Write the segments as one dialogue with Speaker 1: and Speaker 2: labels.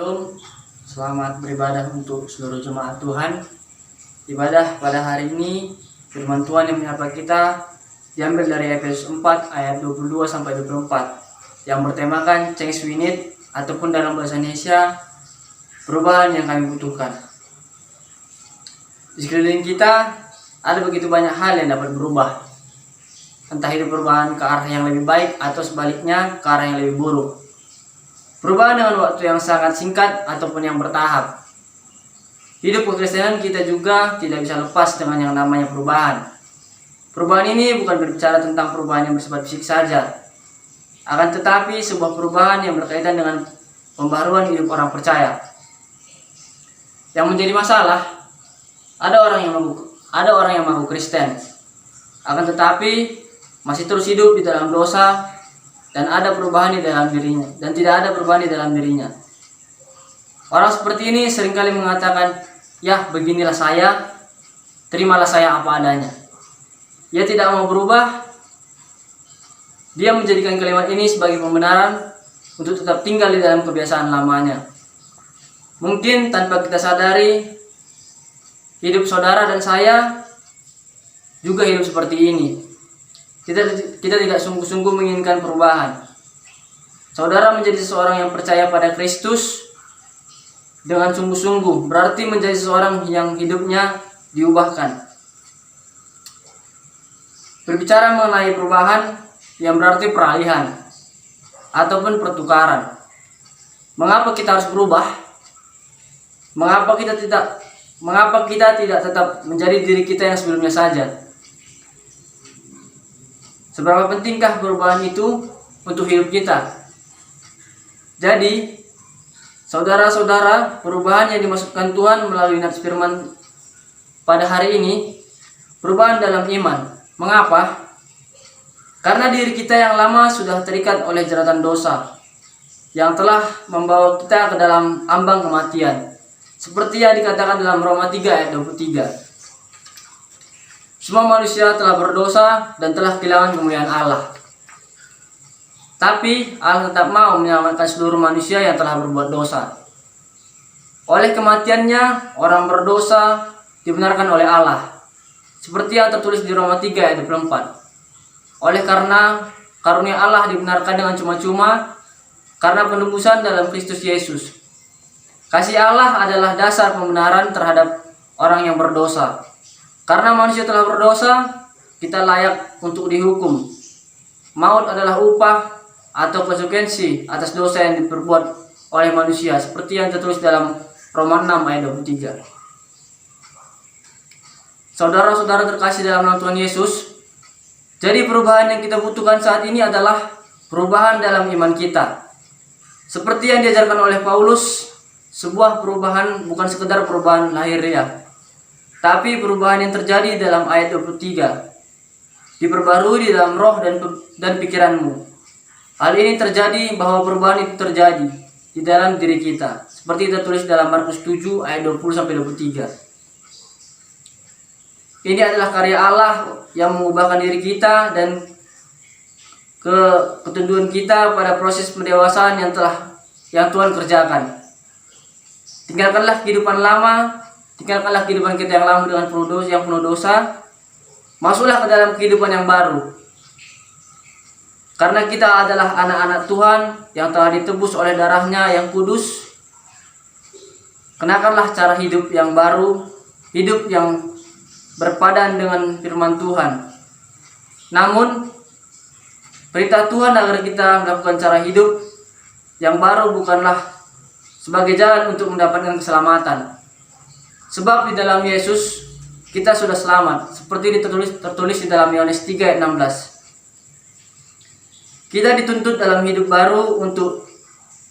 Speaker 1: Shalom, selamat beribadah untuk seluruh jemaat Tuhan. Ibadah pada hari ini, firman Tuhan yang menyapa kita diambil dari Efesus 4 ayat 22 sampai 24 yang bertemakan Change We Need, ataupun dalam bahasa Indonesia, perubahan yang kami butuhkan. Di sekeliling kita ada begitu banyak hal yang dapat berubah, entah itu perubahan ke arah yang lebih baik atau sebaliknya ke arah yang lebih buruk. Perubahan dengan waktu yang sangat singkat ataupun yang bertahap. Hidup kekristenan kita juga tidak bisa lepas dengan yang namanya perubahan. Perubahan ini bukan berbicara tentang perubahan yang bersifat fisik saja, akan tetapi sebuah perubahan yang berkaitan dengan pembaharuan hidup orang percaya. Yang menjadi masalah, ada orang yang mengaku Kristen, akan tetapi masih terus hidup di dalam dosa, dan ada perubahan di dalam dirinya, dan tidak ada perubahan di dalam dirinya. Orang seperti ini seringkali mengatakan, "Ya, beginilah saya, terimalah saya apa adanya." Ia tidak mau berubah. Dia menjadikan kalimat ini sebagai pembenaran untuk tetap tinggal di dalam kebiasaan lamanya. Mungkin tanpa kita sadari, hidup saudara dan saya juga hidup seperti ini. Kita tidak sungguh-sungguh menginginkan perubahan. Saudara menjadi seseorang yang percaya pada Kristus dengan sungguh-sungguh berarti menjadi seseorang yang hidupnya diubahkan. Berbicara mengenai perubahan yang berarti peralihan ataupun pertukaran. Mengapa kita harus berubah? Mengapa kita tidak tetap menjadi diri kita yang sebelumnya saja? Seberapa pentingkah perubahan itu untuk hidup kita? Jadi, saudara-saudara, perubahan yang dimaksudkan Tuhan melalui nats firman pada hari ini, perubahan dalam iman. Mengapa? Karena diri kita yang lama sudah terikat oleh jeratan dosa yang telah membawa kita ke dalam ambang kematian, seperti yang dikatakan dalam Roma 3 ayat 23. Semua manusia telah berdosa dan telah kehilangan kemuliaan Allah. Tapi Allah tetap mau menyelamatkan seluruh manusia yang telah berbuat dosa. Oleh kematiannya, orang berdosa dibenarkan oleh Allah, seperti yang tertulis di Roma 3 ayat 24. Oleh karena karunia Allah dibenarkan dengan cuma-cuma karena penebusan dalam Kristus Yesus. Kasih Allah adalah dasar pembenaran terhadap orang yang berdosa. Karena manusia telah berdosa, kita layak untuk dihukum. Maut adalah upah atau konsekuensi atas dosa yang diperbuat oleh manusia, seperti yang tertulis dalam Roma 6 ayat 23. Saudara-saudara terkasih dalam nama Tuhan Yesus, jadi perubahan yang kita butuhkan saat ini adalah perubahan dalam iman kita. Seperti yang diajarkan oleh Paulus, sebuah perubahan bukan sekedar perubahan lahiriah, tapi perubahan yang terjadi dalam ayat 23. Diperbarui di dalam roh dan pikiranmu. Hal ini terjadi bahwa perubahan itu terjadi di dalam diri kita, seperti tertulis dalam Markus 7 ayat 20-23. Ini adalah karya Allah yang mengubahkan diri kita dan ketunduan kita pada proses pendewasaan yang Tuhan kerjakan. Tinggalkanlah kehidupan kita yang lama dengan penuh dosa. Masuklah ke dalam kehidupan yang baru. Karena kita adalah anak-anak Tuhan yang telah ditebus oleh darahnya yang kudus. Kenakanlah cara hidup yang baru, hidup yang berpadan dengan firman Tuhan. Namun, perintah Tuhan agar kita melakukan cara hidup yang baru bukanlah sebagai jalan untuk mendapatkan keselamatan. Sebab di dalam Yesus kita sudah selamat, seperti tertulis di dalam Yohanes 3 ayat 16. Kita dituntut dalam hidup baru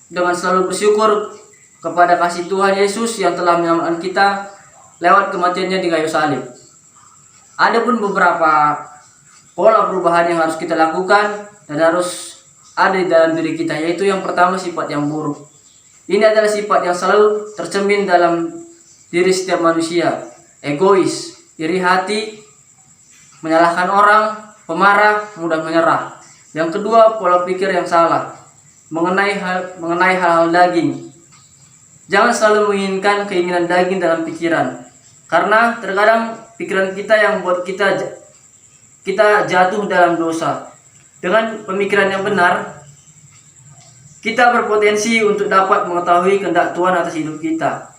Speaker 1: dengan selalu bersyukur kepada kasih Tuhan Yesus yang telah menyelamatkan kita lewat kematiannya di kayu salib. Ada pun beberapa pola perubahan yang harus kita lakukan dan harus ada di dalam diri kita, yaitu yang pertama, sifat yang buruk. Ini adalah sifat yang selalu tercermin dalam diri setiap manusia: egois, iri hati, menyalahkan orang, pemarah, mudah menyerah. Yang kedua, pola pikir yang salah mengenai hal-hal daging. Jangan selalu menginginkan keinginan daging dalam pikiran, karena terkadang pikiran kita yang buat kita jatuh dalam dosa. Dengan pemikiran yang benar, kita berpotensi untuk dapat mengetahui kehendak Tuhan atas hidup kita.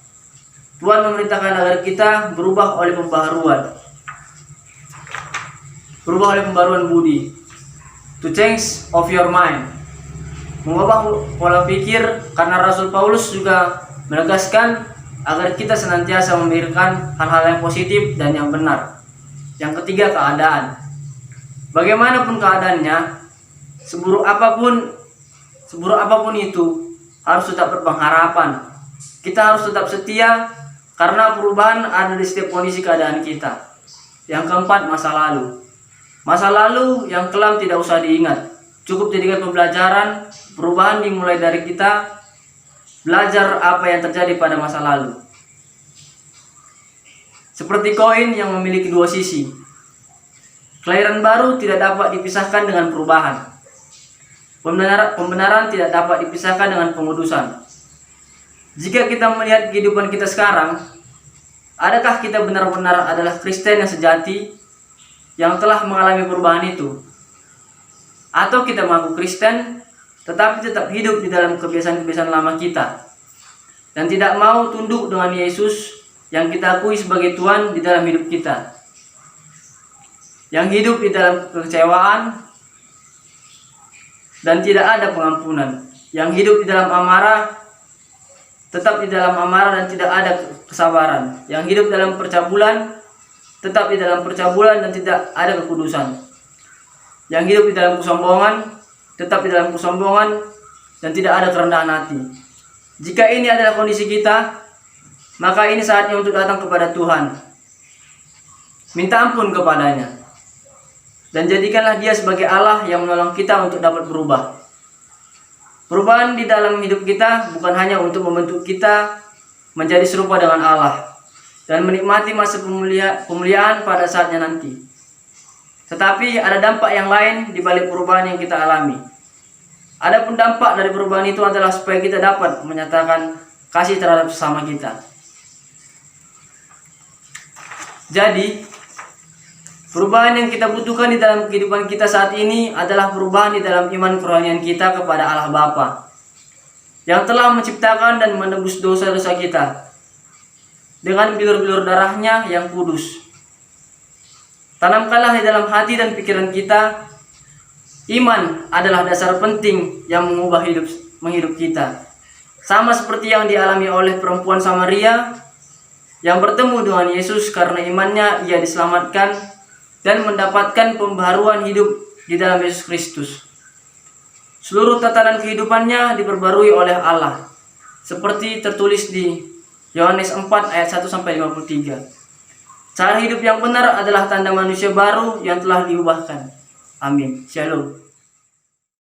Speaker 1: Tuhan memerintahkan agar kita berubah oleh pembaruan budi. To change of your mind. Mengubah pola pikir, karena Rasul Paulus juga menegaskan agar kita senantiasa memikirkan hal-hal yang positif dan yang benar. Yang ketiga, keadaan. Bagaimanapun keadaannya, seburuk apapun itu, harus tetap berpengharapan. Kita harus tetap setia, karena perubahan ada di setiap kondisi keadaan kita. Yang keempat, masa lalu. Masa lalu yang kelam tidak usah diingat, cukup jadikan pembelajaran. Perubahan dimulai dari kita belajar apa yang terjadi pada masa lalu. Seperti koin yang memiliki dua sisi, kelahiran baru tidak dapat dipisahkan dengan perubahan. Pembenaran tidak dapat dipisahkan dengan pengudusan. Jika kita melihat kehidupan kita sekarang, adakah kita benar-benar adalah Kristen yang sejati yang telah mengalami perubahan itu? Atau kita mengaku Kristen tetapi tetap hidup di dalam kebiasaan-kebiasaan lama kita dan tidak mau tunduk dengan Yesus yang kita akui sebagai Tuhan di dalam hidup kita, yang hidup di dalam kekecewaan dan tidak ada pengampunan, yang hidup di dalam amarah, tetap di dalam amarah dan tidak ada kesabaran, yang hidup dalam percabulan, tetap di dalam percabulan dan tidak ada kekudusan, yang hidup di dalam kesombongan, tetap di dalam kesombongan dan tidak ada kerendahan hati. Jika ini adalah kondisi kita, maka ini saatnya untuk datang kepada Tuhan, minta ampun kepadanya, dan jadikanlah Dia sebagai Allah yang menolong kita untuk dapat berubah. Perubahan di dalam hidup kita bukan hanya untuk membentuk kita menjadi serupa dengan Allah dan menikmati masa pemuliaan pada saatnya nanti, tetapi ada dampak yang lain di balik perubahan yang kita alami. Adapun dampak dari perubahan itu adalah supaya kita dapat menyatakan kasih terhadap sesama kita. Jadi, perubahan yang kita butuhkan di dalam kehidupan kita saat ini adalah perubahan di dalam iman kerohanian kita kepada Allah Bapa yang telah menciptakan dan menebus dosa-dosa kita dengan bilur-bilur darahnya yang kudus. Tanamkanlah di dalam hati dan pikiran kita, iman adalah dasar penting yang mengubah hidup kita. Sama seperti yang dialami oleh perempuan Samaria yang bertemu dengan Yesus, karena imannya ia diselamatkan dan mendapatkan pembaharuan hidup di dalam Yesus Kristus. Seluruh tatanan kehidupannya diperbarui oleh Allah, seperti tertulis di Yohanes 4 ayat 1-53. Cara hidup yang benar adalah tanda manusia baru yang telah diubahkan. Amin. Shalom.